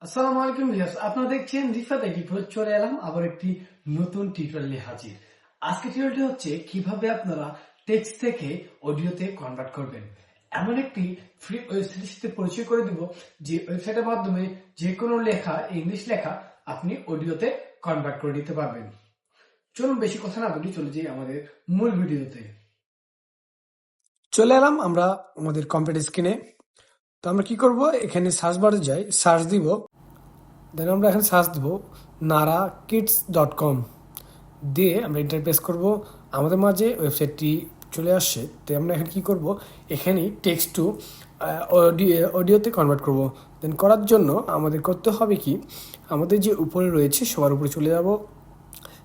আসসালামু আলাইকুম ভিউয়ার্স, আপনারা দেখছেন রিফাত আইটি প্রো। চলে এলাম আবার একটি নতুন টিউটোরিয়াল নিয়ে হাজির। আজকে টিউটোরিয়ালটি হচ্ছে কিভাবে আপনারা টেক্সট থেকে অডিওতে কনভার্ট করবেন। এমন একটি ফ্রি ওয়েবসাইটের সাথে পরিচয় করে দিব যে ওয়েবসাইটের মাধ্যমে যে কোনো লেখা, ইংলিশ লেখা আপনি অডিওতে কনভার্ট করে নিতে পারবেন। চলুন বেশি কথা না বলি, চলে যাই আমাদের মূল ভিডিওতে। চলে এলাম আমরা আমাদের কম্পিউটার স্ক্রিনে। তো আমরা কি করব, এখানে সার্চ বারে যাই, সার্চ দিব, দেন আমরা এখানে সার্চ দিব narakids.com দিয়ে আমরা ইন্টারপ্রেস করব। আমাদের মাঝে ওয়েবসাইটটি চলে আসছে। তো আমরা এখানে কি করব, এখানে টেক্সট টু অডিওতে কনভার্ট করব। দেন করার জন্য আমাদের করতে হবে কি, আমাদের যে উপরে রয়েছে সবার উপরে চলে যাব।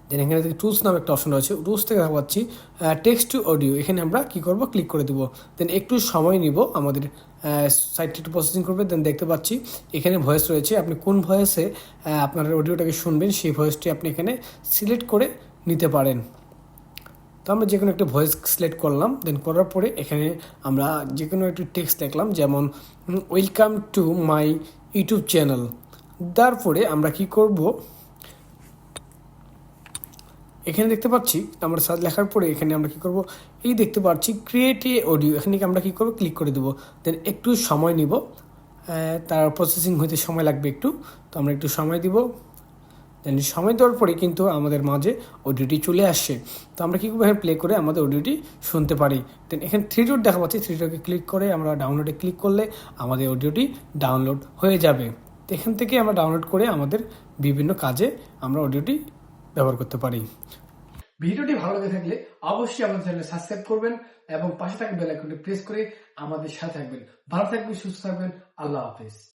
দেন এখানে টুলস নামে একটা অপশন রয়েছে, টুলস থেকে দেখা পাচ্ছি টেক্সট টু অডিও। এখানে আমরা কি করব, ক্লিক করে দেবো। দেন একটু সময় নিব, আমাদের সাইটটি একটু প্রসেসিং করবে। দেন দেখতে পাচ্ছি এখানে ভয়েস রয়েছে, আপনি কোন ভয়েসে আপনার অডিওটাকে শুনবেন সেই ভয়েসটি আপনি এখানে সিলেক্ট করে নিতে পারেন। তো আমরা যে কোনো একটা ভয়েস সিলেক্ট করলাম। দেন করার পরে এখানে আমরা যে কোনো একটি টেক্সট দেখলাম, যেমন welcome to my YouTube channel. তারপরে আমরা কি করব, এখানে দেখতে পাচ্ছি আমরা সার্চ লেখার পরে এখানে আমরা কি করব, এই দেখতে পাচ্ছি ক্রিয়েট এ অডিও, এখানে আমরা কি করব, ক্লিক করে দেবো। দেন একটু সময় নিব, তার প্রসেসিং হইতে সময় লাগবে একটু। তো আমরা একটু সময় দিব। দেন সময় দেওয়ার পরে কিন্তু আমাদের মাঝে অডিওটি চলে আসছে। তো আমরা কি করবো, এখানে প্লে করে আমাদের অডিওটি শুনতে পারি। দেন এখানে থ্রি ডট দেখা পাচ্ছি, থ্রি ডটকে ক্লিক করে আমরা ডাউনলোডে ক্লিক করলে আমাদের অডিওটি ডাউনলোড হয়ে যাবে। তো এখান থেকে আমরা ডাউনলোড করে আমাদের বিভিন্ন কাজে আমরা অডিওটি ব্যবহার করতে পারি। ভিডিওটি ভালো লেগে থাকলে অবশ্যই আমাদের চ্যানেল সাবস্ক্রাইব করবেন এবং পাশে থাকা বেল আইকনটি প্রেস করে আমাদের সাথে থাকবেন। ভালো থাকবেন, সুস্থ থাকবেন। আল্লাহ হাফেজ।